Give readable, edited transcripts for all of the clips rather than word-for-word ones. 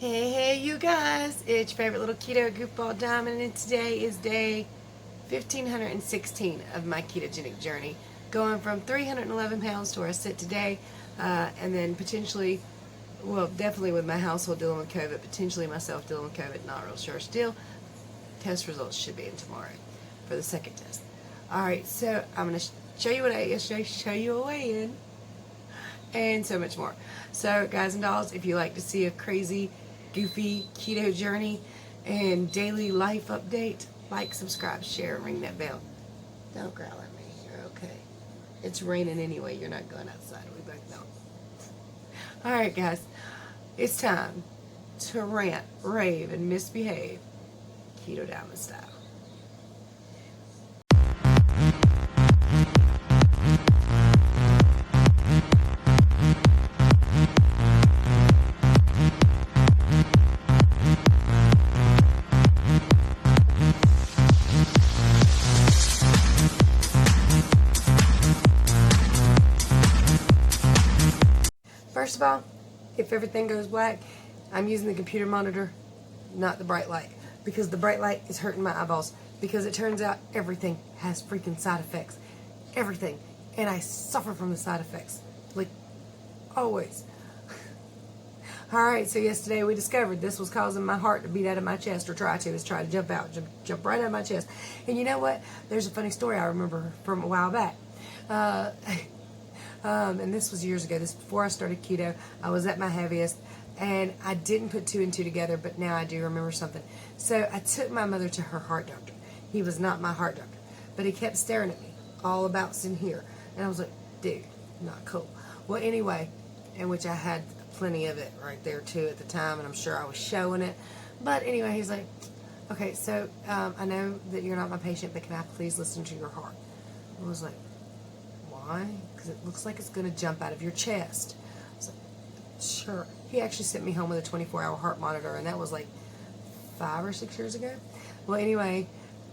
Hey, you guys, it's your favorite little keto goofball Diamond, and today is day 1516 of my ketogenic journey, going from 311 pounds to where I sit today, and then potentially, well, definitely with my household dealing with COVID, potentially myself dealing with COVID, not real sure still. Test results should be in tomorrow for the second test. Alright, so I'm going to show you what I ate yesterday, show you a weigh-in, and so much more. So, guys and dolls, if you like to see a crazy, goofy keto journey and daily life update, like, subscribe, share, and ring that bell. Don't growl at me. You're okay. It's raining anyway. You're not going outside. We both know. Alright, guys. It's time to rant, rave, and misbehave Keto Diamond style. First of all, if everything goes black, I'm using the computer monitor, not the bright light, because the bright light is hurting my eyeballs, because it turns out everything has freaking side effects. Everything. And I suffer from the side effects. Like, always. Alright, so yesterday we discovered this was causing my heart to beat out of my chest, or try to jump out, jump right out of my chest. And you know what? There's a funny story I remember from a while back. And this was years ago. This was before I started keto. I was at my heaviest, and I didn't put two and two together, but now I do remember something. So I took my mother to her heart doctor. He was not my heart doctor, but he kept staring at me all about in here. And I was like, dude, not cool. Well, anyway, in which I had plenty of it right there, too, at the time, and I'm sure I was showing it. But anyway, he's like, okay, so I know that you're not my patient, but can I please listen to your heart? I was like, why? Because it looks like it's going to jump out of your chest. I was like, sure. He actually sent me home with a 24-hour heart monitor, and that was like 5 or 6 years ago. Well, anyway,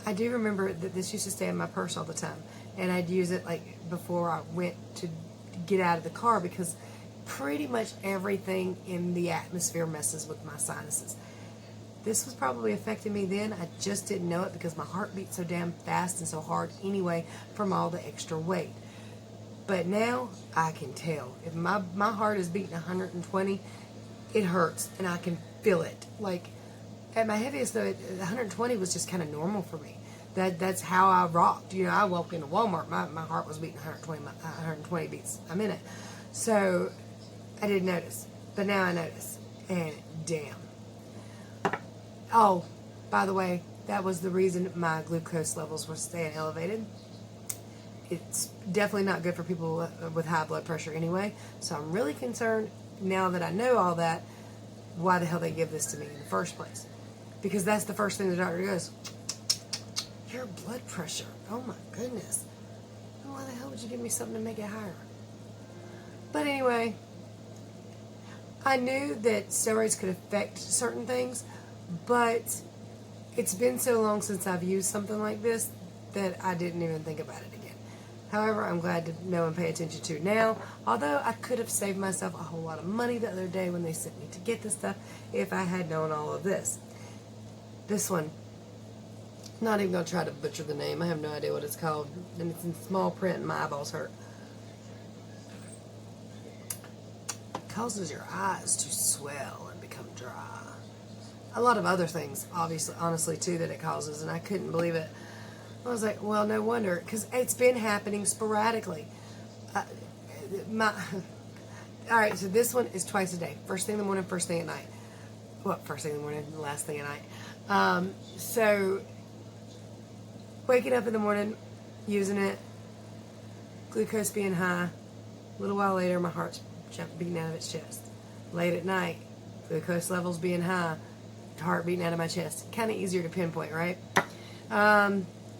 I do remember that this used to stay in my purse all the time, and I'd use it like before I went to get out of the car, because pretty much everything in the atmosphere messes with my sinuses. This was probably affecting me then. I just didn't know it because my heart beat so damn fast and so hard anyway from all the extra weight. But now I can tell. If my heart is beating 120, it hurts, and I can feel it. Like, at my heaviest, though, 120 was just kind of normal for me. That's how I rocked. You know, I walked into Walmart, my heart was beating 120 beats a minute. So I didn't notice, but now I notice, and damn. Oh, by the way, that was the reason my glucose levels were staying elevated. It's definitely not good for people with high blood pressure anyway. So I'm really concerned now that I know all that, why the hell they give this to me in the first place. Because that's the first thing the doctor goes, your blood pressure. Oh my goodness. Why the hell would you give me something to make it higher? But anyway, I knew that steroids could affect certain things, but it's been so long since I've used something like this that I didn't even think about it again. However, I'm glad to know and pay attention to it now, although I could have saved myself a whole lot of money the other day when they sent me to get this stuff if I had known all of this. This one, not even going to try to butcher the name. I have no idea what it's called, and it's in small print and my eyeballs hurt. It causes your eyes to swell and become dry. A lot of other things, obviously, honestly, too, that it causes, and I couldn't believe it. I was like, well, no wonder, because it's been happening sporadically. Alright, so this one is twice a day. First thing in the morning, first thing at night. Well, first thing in the morning, last thing at night. So, waking up in the morning, using it, glucose being high. A little while later, my heart's beating out of its chest. Late at night, glucose levels being high, heart beating out of my chest. Kind of easier to pinpoint, right?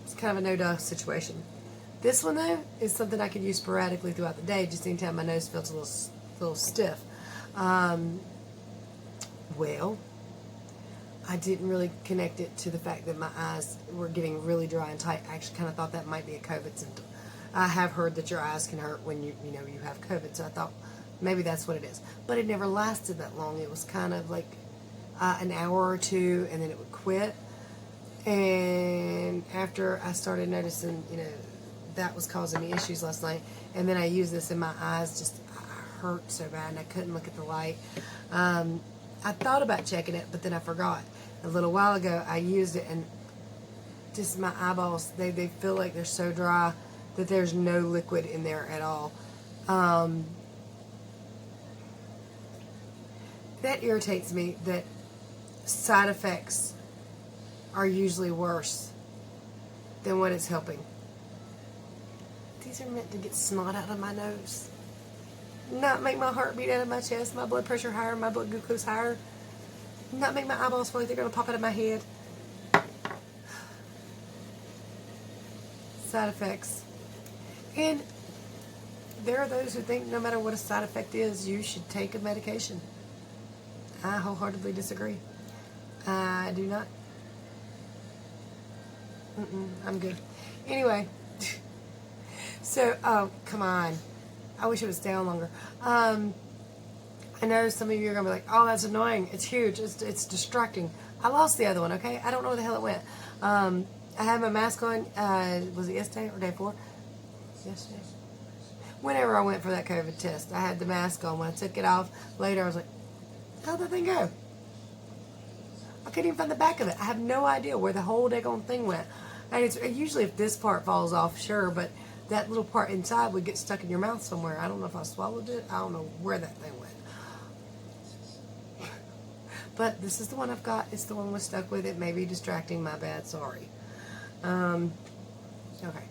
It's kind of a no-duh situation. This one, though, is something I could use sporadically throughout the day, just anytime my nose feels a little stiff. Well, I didn't really connect it to the fact that my eyes were getting really dry and tight. I actually kind of thought that might be a COVID symptom. I have heard that your eyes can hurt when you have COVID, so I thought maybe that's what it is. But it never lasted that long. It was kind of like an hour or two, and then it would quit. And after I started noticing, that was causing me issues last night, and then I used this and my eyes just hurt so bad, and I couldn't look at the light. I thought about checking it, but then I forgot. A little while ago, I used it, and just my eyeballs, they feel like they're so dry that there's no liquid in there at all. That irritates me, that side effects are usually worse than what it's helping. These are meant to get snot out of my nose, not make my heart beat out of my chest, my blood pressure higher, my blood glucose higher, not make my eyeballs feel like they're going to pop out of my head. Side effects. And there are those who think no matter what a side effect is, you should take a medication. I wholeheartedly disagree. I do not. I'm good. Anyway, so, oh, come on. I wish it would stay on longer. I know some of you are going to be like, oh, that's annoying. It's huge. It's distracting. I lost the other one, okay? I don't know where the hell it went. I had my mask on, was it yesterday or day before? Yesterday. Whenever I went for that COVID test, I had the mask on. When I took it off later, I was like, how'd that thing go? I couldn't even find the back of it. I have no idea where the whole daggone thing went. And it's usually if this part falls off, sure, but that little part inside would get stuck in your mouth somewhere. I don't know if I swallowed it. I don't know where that thing went. But this is the one I've got. It's the one we're stuck with. It may be distracting. My bad. Sorry. Okay.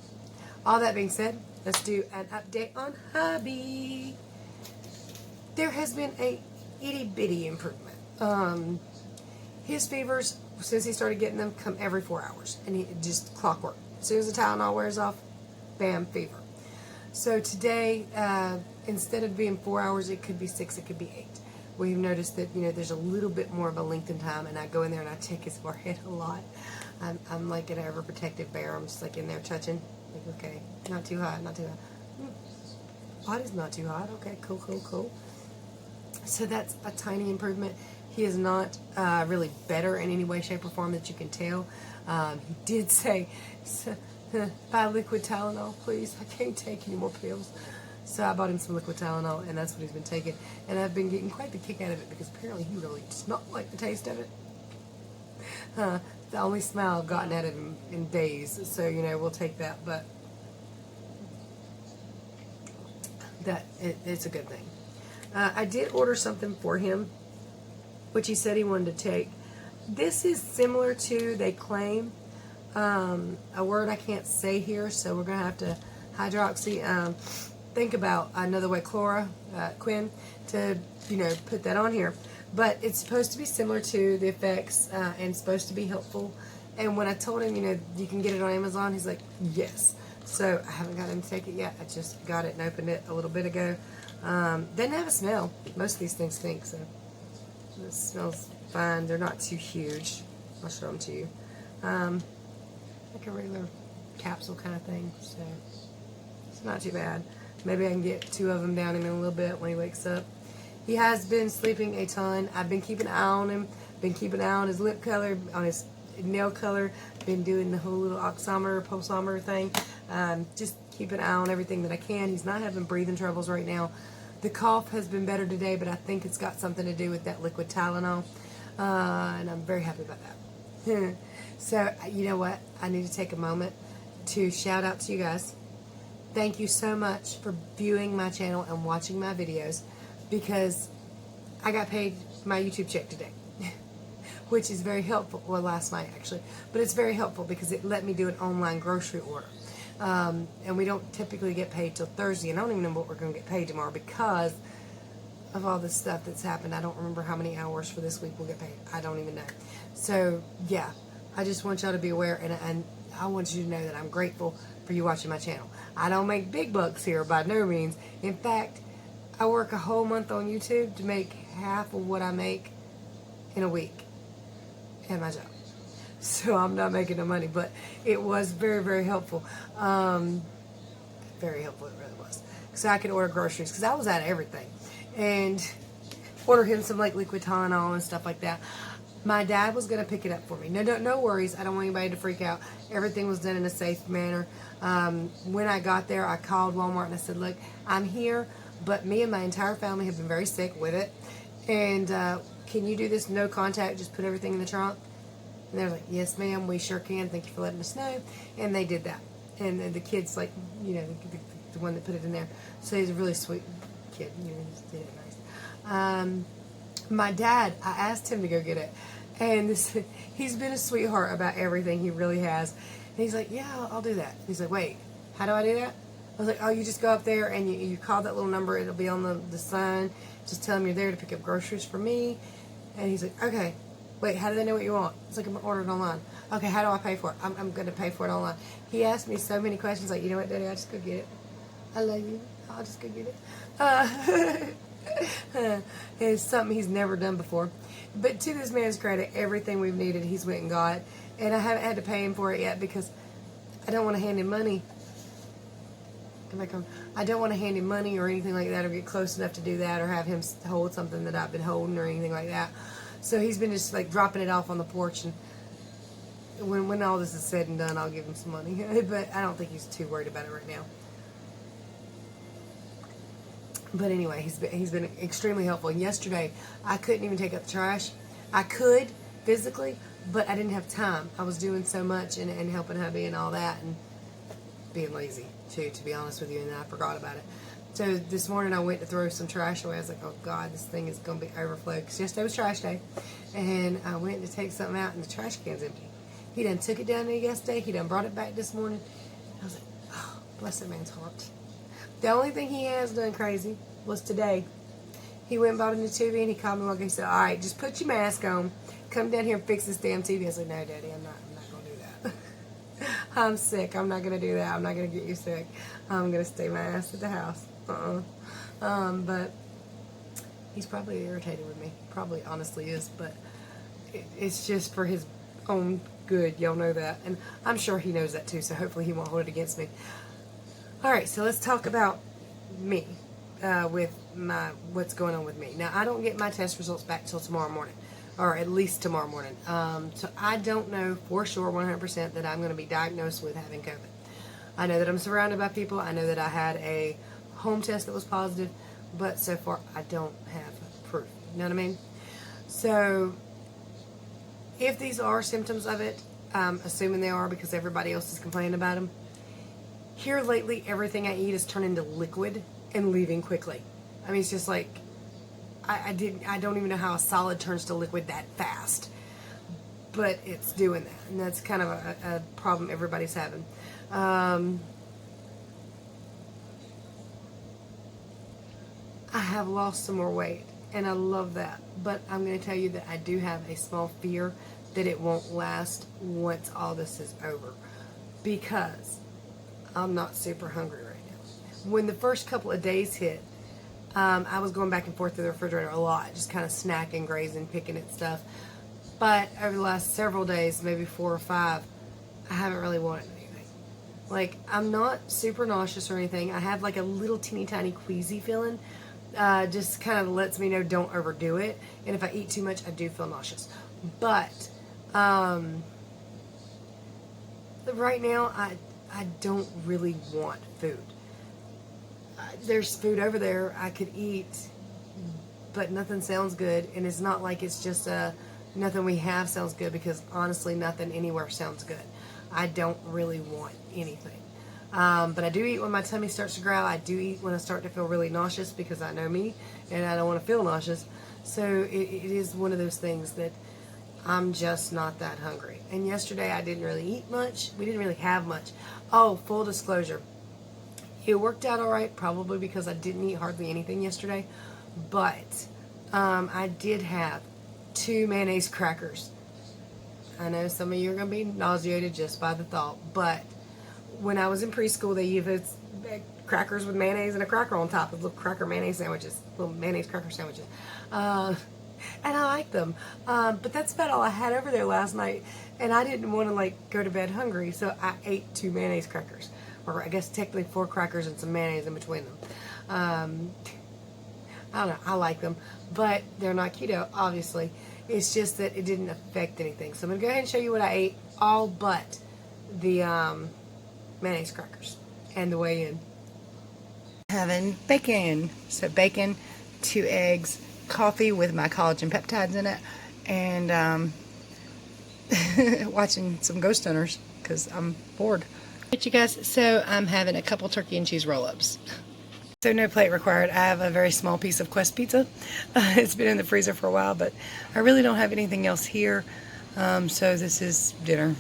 All that being said, let's do an update on hubby. There has been a itty-bitty improvement. His fevers, since he started getting them, come every 4 hours. And he just clockwork. As soon as the Tylenol wears off, bam, fever. So today, instead of being 4 hours, it could be 6, it could be 8. We've noticed that, there's a little bit more of a length in time, and I go in there and I check his forehead a lot. I'm like an overprotective bear. I'm just like in there touching. Like, okay, not too hot, not too hot. Body's not too hot. Okay, cool. So that's a tiny improvement. He is not really better in any way, shape, or form that you can tell. He did say, buy liquid Tylenol, please. I can't take any more pills. So I bought him some liquid Tylenol, and that's what he's been taking. And I've been getting quite the kick out of it because apparently he really does not like the taste of it. The only smile I've gotten out of him in days. So, we'll take that. But it's a good thing. I did order something for him, which he said he wanted to take. This is similar to, they claim, a word I can't say here, so we're going to have to hydroxy, think about another way, chloroquine, to, put that on here. But it's supposed to be similar to the effects and supposed to be helpful. And when I told him, you can get it on Amazon, he's like, yes. So I haven't got him to take it yet. I just got it and opened it a little bit ago. Doesn't have a smell. Most of these things stink, so it smells fine. They're not too huge. I'll show them to you. Like a regular capsule kind of thing, so it's not too bad. Maybe I can get 2 of them down him in a little bit when he wakes up. He has been sleeping a ton. I've been keeping an eye on him. Been keeping an eye on his lip color, on his nail color. Been doing the whole little oximeter, pulsometer thing. Just keep an eye on everything that I can. He's not having breathing troubles right now. The cough has been better today, but I think it's got something to do with that liquid Tylenol. And I'm very happy about that. So, you know what? I need to take a moment to shout out to you guys. Thank you so much for viewing my channel and watching my videos, because I got paid my YouTube check today, which is very helpful. Well, last night actually, but it's very helpful because it let me do an online grocery order. And we don't typically get paid till Thursday, and I don't even know what we're going to get paid tomorrow because of all this stuff that's happened. I don't remember how many hours for this week we'll get paid. I don't even know. So, yeah, I just want y'all to be aware, and I want you to know that I'm grateful for you watching my channel. I don't make big bucks here by no means. In fact, I work a whole month on YouTube to make half of what I make in a week at my job. So I'm not making no money, but it was very, very helpful. Very helpful, it really was. So I could order groceries, because I was out of everything. And order him some like liquid Tylenol and stuff like that. My dad was going to pick it up for me. No worries. I don't want anybody to freak out. Everything was done in a safe manner. When I got there, I called Walmart and I said, look, I'm here, but me and my entire family have been very sick with it. And can you do this no contact? Just put everything in the trunk? And they're like, yes, ma'am, we sure can. Thank you for letting us know. And they did that. And the kid's like, you know, the one that put it in there. So he's a really sweet kid. You know, he just did it nice. My dad, I asked him to go get it. And he's been a sweetheart about everything. He really has. And he's like, yeah, I'll do that. He's like, wait, how do I do that? I was like, oh, you just go up there and you call that little number. It'll be on the sign. Just tell them you're there to pick up groceries for me. And he's like, okay. Wait, how do they know what you want? It's like, I'm ordering online. Okay, how do I pay for it? I'm going to pay for it online. He asked me so many questions like, you know what, Daddy, I'll just go get it. I love you. I'll just go get it. It's something he's never done before. But to this man's credit, everything we've needed, he's went and got. And I haven't had to pay him for it yet because I don't want to hand him money. I don't want to hand him money or anything like that, or get close enough to do that, or have him hold something that I've been holding or anything like that. So he's been just like dropping it off on the porch, and when all this is said and done, I'll give him some money. But I don't think he's too worried about it right now. But anyway, he's been extremely helpful. And yesterday, I couldn't even take up the trash. I could physically, but I didn't have time. I was doing so much and helping hubby and all that, and being lazy too, to be honest with you, and I forgot about it. So this morning I went to throw some trash away. I was like, oh God, this thing is going to be overflowed. Because yesterday was trash day. And I went to take something out and the trash can's empty. He done took it down there yesterday. He done brought it back this morning. I was like, oh, bless that man's heart. The only thing he has done crazy was today. He went and bought a new TV and he called me one day and said, all right, just put your mask on. Come down here and fix this damn TV. I was like, no, Daddy, I'm not going to do that. I'm sick. I'm not going to do that. I'm not going to get you sick. I'm going to stay my ass at the house. But he's probably irritated with me. Probably honestly is, but it's just for his own good. Y'all know that. And I'm sure he knows that too, so hopefully he won't hold it against me. Alright, so let's talk about me, with what's going on with me. Now, I don't get my test results back till tomorrow morning, or at least tomorrow morning. So I don't know for sure 100% that I'm going to be diagnosed with having COVID. I know that I'm surrounded by people. I know that I had a home test that was positive, but so far I don't have proof. You know what I mean? So if these are symptoms of it, assuming they are because everybody else is complaining about them, here lately everything I eat is turned into liquid and leaving quickly. I mean, it's just like I don't even know how a solid turns to liquid that fast, but it's doing that, and that's kind of a problem everybody's having. I have lost some more weight, and I love that. But I'm going to tell you that I do have a small fear that it won't last once all this is over, because I'm not super hungry right now. When the first couple of days hit, I was going back and forth to the refrigerator a lot, just kind of snacking, grazing, picking at stuff. But over the last several days, maybe 4 or 5, I haven't really wanted anything. Like, I'm not super nauseous or anything. I have like a little teeny tiny queasy feeling. Just kind of lets me know don't overdo it. And if I eat too much, I do feel nauseous. But right now, I don't really want food. There's food over there I could eat, but nothing sounds good. And it's not like it's just nothing we have sounds good, because honestly, nothing anywhere sounds good. I don't really want anything. But I do eat when my tummy starts to growl. I do eat when I start to feel really nauseous, because I know me and I don't want to feel nauseous. So it is one of those things that I'm just not that hungry. And yesterday I didn't really eat much. We didn't really have much. Oh, full disclosure. It worked out all right, probably because I didn't eat hardly anything yesterday. But I did have 2 mayonnaise crackers. I know some of you are going to be nauseated just by the thought, but when I was in preschool, they used crackers with mayonnaise and a cracker on top of little cracker mayonnaise sandwiches, little mayonnaise cracker sandwiches. And I like them. But that's about all I had over there last night. And I didn't want to like go to bed hungry, so I ate 2 mayonnaise crackers. Or I guess technically 4 crackers and some mayonnaise in between them. I don't know, I like them. But they're not keto, obviously. It's just that it didn't affect anything. So I'm going to go ahead and show you what I ate, all but the mayonnaise crackers and the weigh-in. Having bacon. So bacon, 2 eggs, coffee with my collagen peptides in it, and watching some ghost hunters because I'm bored. Alright, you guys, so I'm having a couple turkey and cheese roll-ups. So no plate required. I have a very small piece of Quest pizza. It's been in the freezer for a while, but I really don't have anything else here. So this is dinner.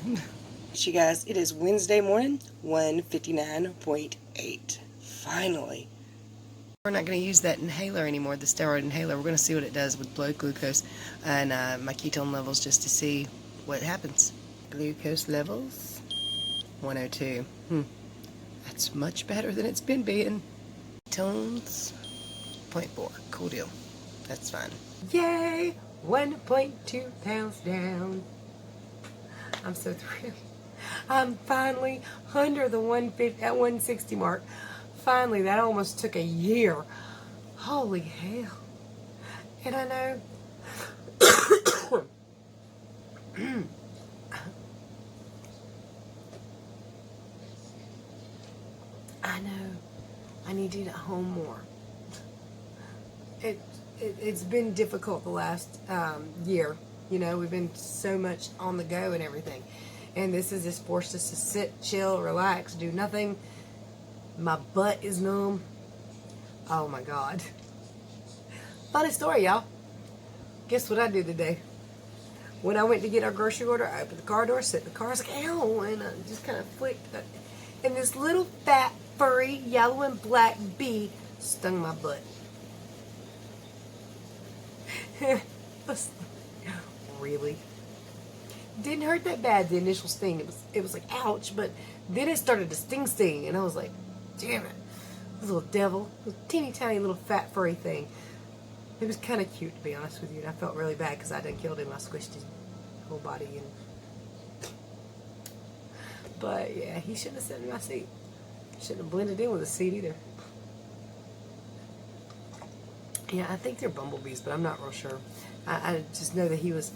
You guys, it is Wednesday morning, 1:59.8. Finally. We're not going to use that inhaler anymore, the steroid inhaler. We're going to see what it does with blood glucose and my ketone levels just to see what happens. Glucose levels, 102. That's much better than it's been being. Ketones, 0.4. Cool deal. That's fine. Yay! 1.2 pounds down. I'm so thrilled. I'm finally under the 150 at 160 mark. Finally, that almost took a year. Holy hell. And I know I know I need to eat at home more. It's been difficult the last year. You know, we've been so much on the go and everything. And this has just forced us to sit, chill, relax, do nothing. My butt is numb. Oh my God. Funny story, y'all. Guess what I did today? When I went to get our grocery order, I opened the car door, sit in the car, I was like, ow, and I just kind of flicked. And this little fat, furry, yellow and black bee stung my butt. Really? Didn't hurt that bad, the initial sting. It was like, ouch, but then it started to sting, and I was like, damn it. This little devil, this teeny tiny little fat furry thing. It was kind of cute, to be honest with you, and I felt really bad because I done killed him. I squished his whole body, but yeah, he shouldn't have sat in my seat. Shouldn't have blended in with the seat either. Yeah, I think they're bumblebees, but I'm not real sure. I just know that he was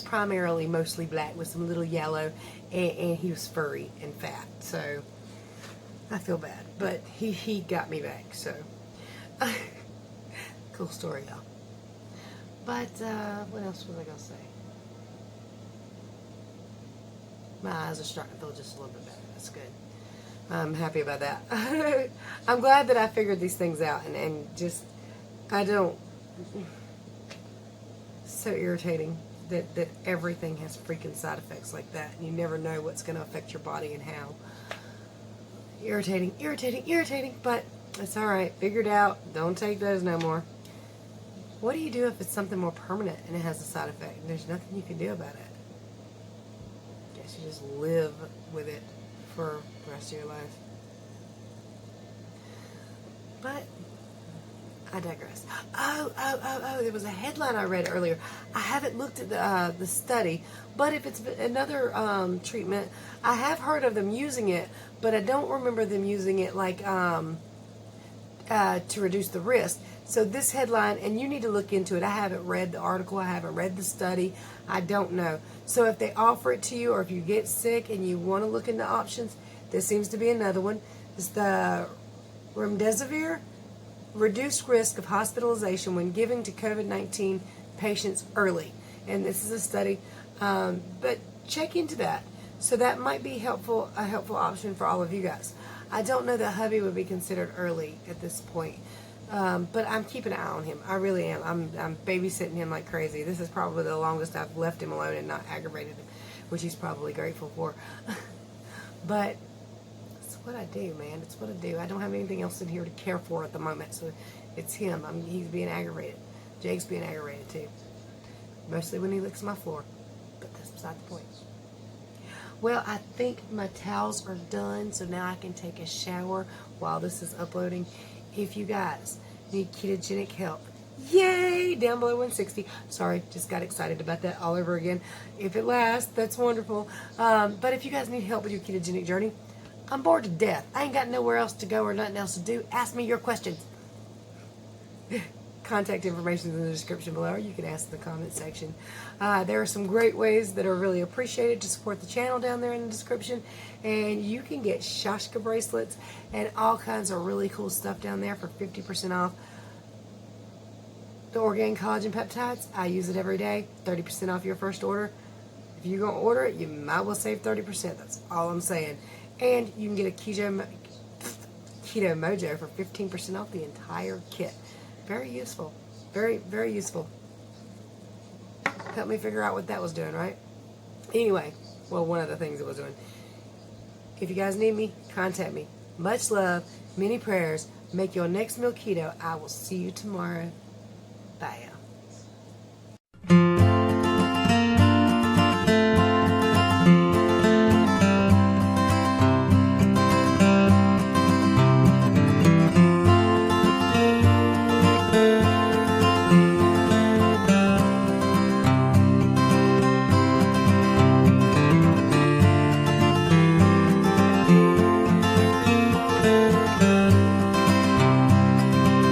primarily mostly black with some little yellow, and he was furry and fat. So I feel bad, but he got me back. So cool story, y'all. But what else was I gonna say? My eyes are starting to feel just a little bit better. That's good. I'm happy about that. I'm glad that I figured these things out, and just I don't. So irritating that everything has freaking side effects like that, and you never know what's going to affect your body and how. Irritating, but it's alright. Figured out. Don't take those no more. What do you do if it's something more permanent and it has a side effect and there's nothing you can do about it? I guess you just live with it for the rest of your life. But I digress. Oh, there was a headline I read earlier. I haven't looked at the study, but if it's another treatment, I have heard of them using it, but I don't remember them using it like to reduce the risk. So this headline, and you need to look into it. I haven't read the article. I haven't read the study. I don't know. So if they offer it to you, or if you get sick and you want to look into options, this seems to be another one. It's the remdesivir. Reduced risk of hospitalization when giving to COVID-19 patients early. And this is a study, but check into that. So that might be a helpful option for all of you guys. I don't know that hubby would be considered early at this point, but I'm keeping an eye on him. I really am. I'm babysitting him like crazy. This is probably the longest I've left him alone and not aggravated him, which he's probably grateful for. But what I do, man. It's what I do. I don't have anything else in here to care for at the moment, so it's him. He's being aggravated. Jake's being aggravated too. Mostly when he licks my floor, but that's beside the point. Well, I think my towels are done, so now I can take a shower while this is uploading. If you guys need ketogenic help, yay, down below 160. Sorry, just got excited about that all over again. If it lasts, that's wonderful. But if you guys need help with your ketogenic journey, I'm bored to death. I ain't got nowhere else to go or nothing else to do. Ask me your questions. contact information is in the description below, or you can ask in the comment section. There are some great ways that are really appreciated to support the channel down there in the description, and you can get Shashka bracelets and all kinds of really cool stuff down there for 50% off. The ORGAIN Collagen Peptides, I use it every day, 30% off your first order. If you're going to order it, you might well save 30%. That's all I'm saying. And you can get a Keto Mojo for 15% off the entire kit. Very useful. Very, very useful. Helped me figure out what that was doing, right? Anyway, well, one of the things it was doing. If you guys need me, contact me. Much love, many prayers. Make your next meal keto. I will see you tomorrow. Bye.